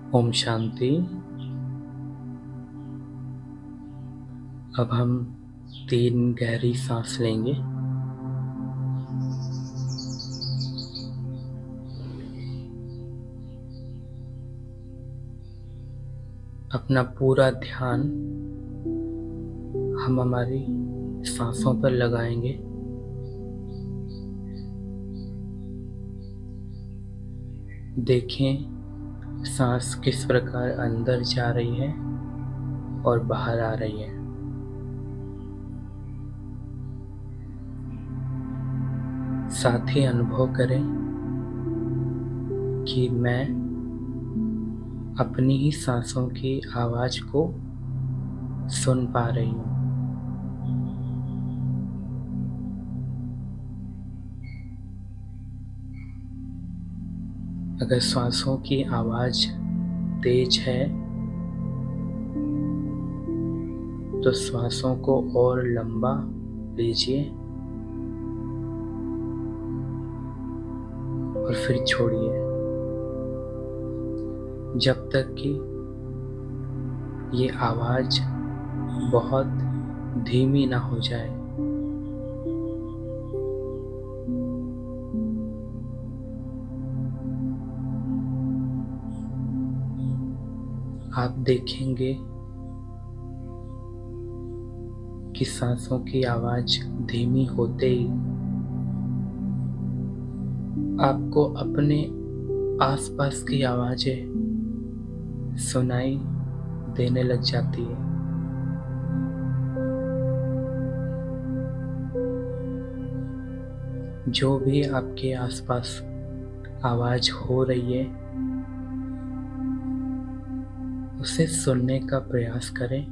ओम शांति। अब हम 3 गहरी सांस लेंगे। अपना पूरा ध्यान हम हमारी सांसों पर लगाएंगे। देखें सांस किस प्रकार अंदर जा रही है और बाहर आ रही है। साथ ही अनुभव करें कि मैं अपनी ही सांसों की आवाज को सुन पा रही हूँ। अगर सांसों की आवाज तेज है तो श्वासों को और लंबा लीजिए और फिर छोड़िए जब तक कि ये आवाज बहुत धीमी ना हो जाए। आप देखेंगे कि सांसों की आवाज धीमी होते ही आपको अपने आसपास की आवाजें सुनाई देने लग जाती है। जो भी आपके आसपास आवाज हो रही है उसे सुनने का प्रयास करें।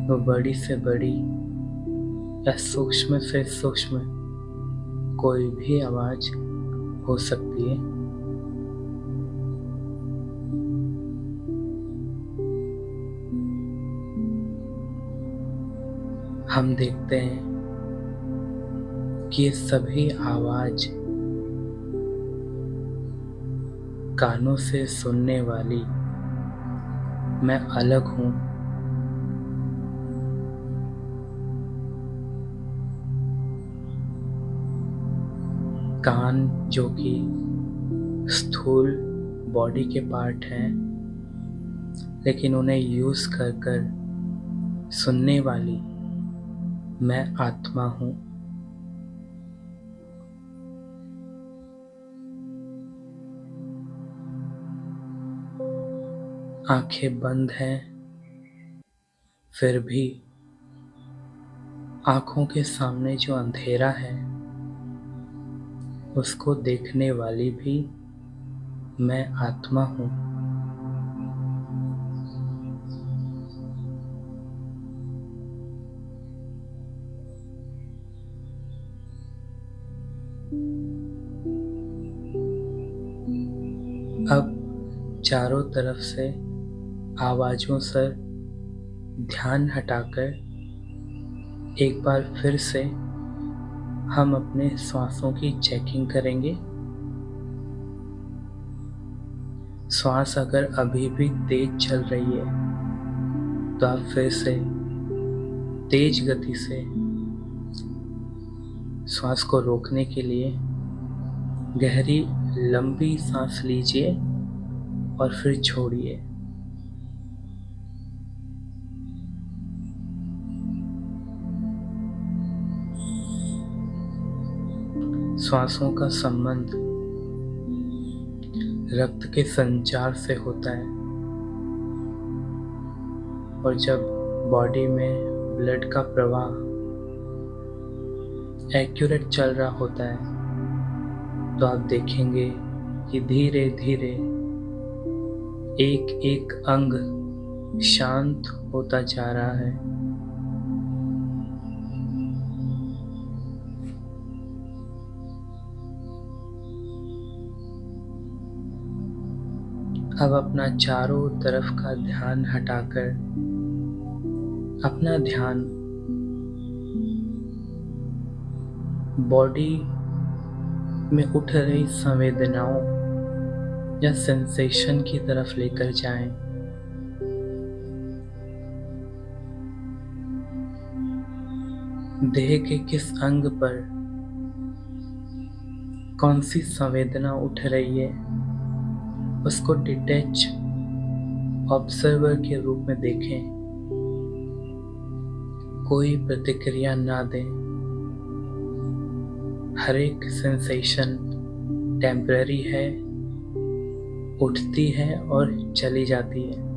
वो बड़ी से बड़ी या सूक्ष्म से सूक्ष्म कोई भी आवाज हो सकती है। हम देखते हैं कि ये सभी आवाज कानों से सुनने वाली मैं अलग हूँ। कान जो कि स्थूल बॉडी के पार्ट हैं, लेकिन उन्हें यूज कर कर सुनने वाली मैं आत्मा हूँ। आंखें बंद हैं, फिर भी आंखों के सामने जो अंधेरा है उसको देखने वाली भी मैं आत्मा हूँ। अब चारों तरफ से आवाजों से ध्यान हटाकर एक बार फिर से हम अपने श्वासों की चेकिंग करेंगे। श्वास अगर अभी भी तेज चल रही है तो आप फिर से तेज गति से श्वास को रोकने के लिए गहरी लंबी सांस लीजिए और फिर छोड़िए। श्वासों का संबंध रक्त के संचार से होता है और जब बॉडी में ब्लड का प्रवाह एक्यूरेट चल रहा होता है तो आप देखेंगे कि धीरे धीरे एक एक अंग शांत होता जा रहा है। अब अपना चारों तरफ का ध्यान हटाकर अपना ध्यान body, 「 body, 「 body, 「 body, 」 body, 「 body, 」 body, 「 body, में उठ रही संवेदनाओं या सेंसेशन की तरफ लेकर जाएं। देह के किस अंग पर कौन सी संवेदना उठ रही है, उसको डिटैच ऑब्जर्वर के रूप में देखें। कोई प्रतिक्रिया ना दें। हर एक सेंसेशन टेम्पररी है, उठती है और चली जाती है।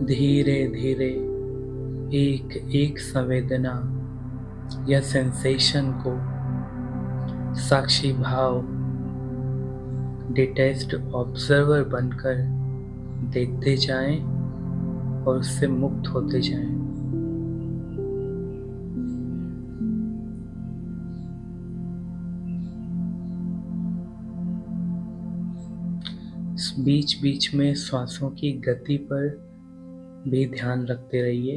धीरे धीरे एक एक संवेदना या सेंसेशन को साक्षी भाव डिटैच्ड ऑब्जर्वर बनकर देखते जाएं और उससे मुक्त होते जाएं। बीच बीच में श्वासों की गति पर भी ध्यान रखते रहिए।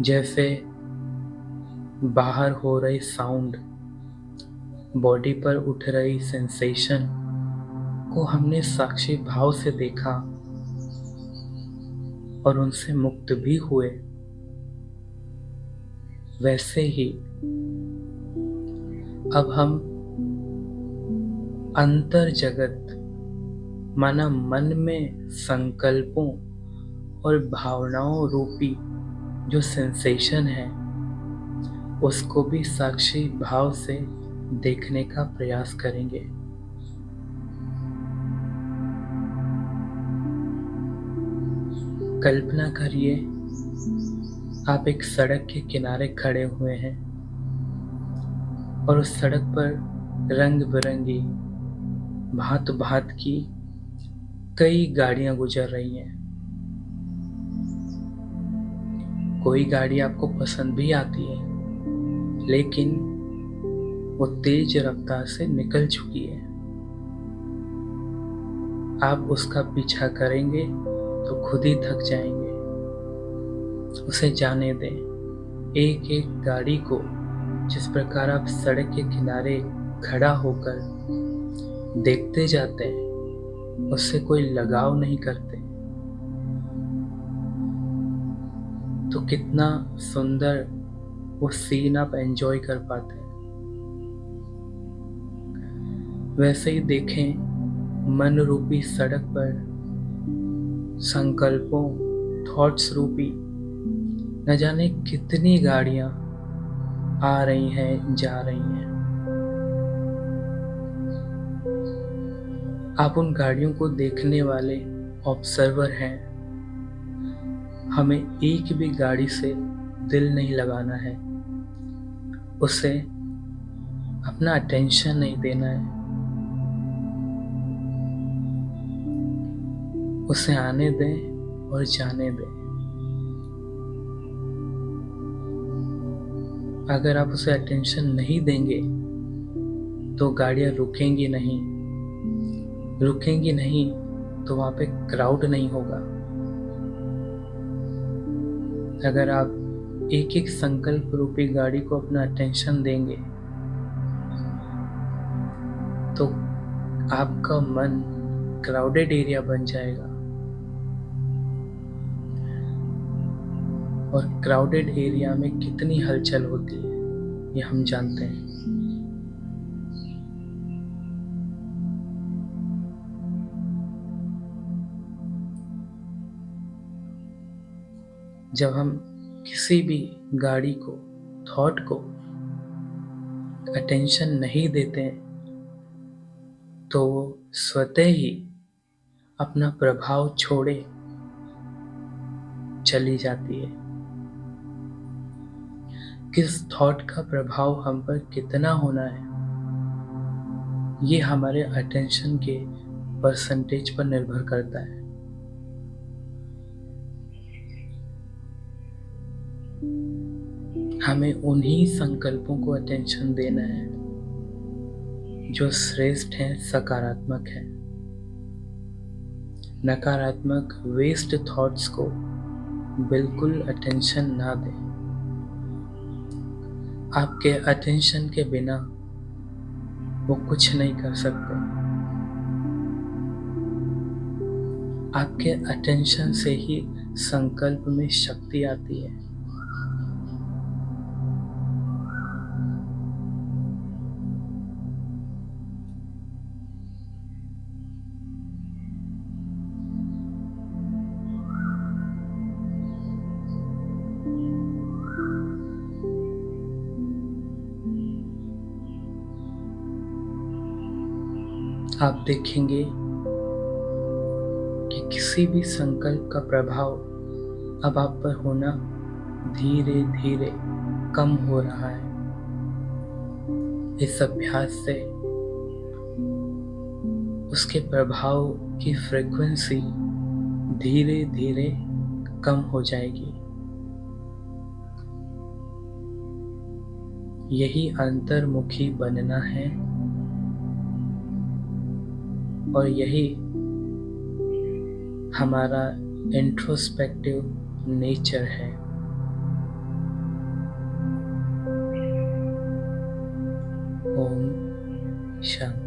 जैसे बाहर हो रही साउंड, बॉडी पर उठ रही सेंसेशन को हमने साक्षी भाव से देखा और उनसे मुक्त भी हुए, वैसे ही अब हम अंतर जगत माना मन में संकल्पों और भावनाओं रूपी जो सेंसेशन है उसको भी साक्षी भाव से देखने का प्रयास करेंगे। कल्पना करिए आप एक सड़क के किनारे खड़े हुए हैं और उस सड़क पर रंग बिरंगी भांत भांत की कई गाड़ियां गुजर रही हैं। कोई गाड़ी आपको पसंद भी आती है, लेकिन वो तेज रफ्तार से निकल चुकी है। आप उसका पीछा करेंगे तो खुद ही थक जाएंगे। उसे जाने दें। एक एक गाड़ी को जिस प्रकार आप सड़क के किनारे खड़ा होकर देखते जाते हैं, उससे कोई लगाव नहीं करते, तो कितना सुंदर वो सीन आप एंजॉय कर पाते हैं। वैसे ही देखें, मन रूपी सड़क पर संकल्पों, थॉट्स रूपी न जाने कितनी गाड़ियां आ रही हैं, जा रही हैं। आप उन गाड़ियों को देखने वाले ऑब्जर्वर हैं। हमें एक भी गाड़ी से दिल नहीं लगाना है, उसे अपना अटेंशन नहीं देना है, उसे आने दें और जाने दें। अगर आप उसे अटेंशन नहीं देंगे तो गाड़ियां रुकेंगी नहीं तो वहां पे क्राउड नहीं होगा। अगर आप एक एक संकल्प रूपी गाड़ी को अपना अटेंशन देंगे तो आपका मन क्राउडेड एरिया बन जाएगा, और क्राउडेड एरिया में कितनी हलचल होती है ये हम जानते हैं। जब हम किसी भी गाड़ी को, थॉट को अटेंशन नहीं देते हैं तो वो स्वतः ही अपना प्रभाव छोड़े चली जाती है। किस थॉट का प्रभाव हम पर कितना होना है, ये हमारे अटेंशन के परसेंटेज पर निर्भर करता है। हमें उन्हीं संकल्पों को अटेंशन देना है जो श्रेष्ठ हैं सकारात्मक हैं। नकारात्मक वेस्ट थॉट्स को बिल्कुल अटेंशन ना दें। आपके अटेंशन के बिना वो कुछ नहीं कर सकते। आपके अटेंशन से ही संकल्प में शक्ति आती है। आप देखेंगे कि किसी भी संकल्प का प्रभाव अब आप पर होना धीरे धीरे कम हो रहा है। इस अभ्यास से उसके प्रभाव की फ्रीक्वेंसी धीरे धीरे कम हो जाएगी। यही अंतर्मुखी बनना है और यही हमारा इंट्रोस्पेक्टिव नेचर है। ओम शांति।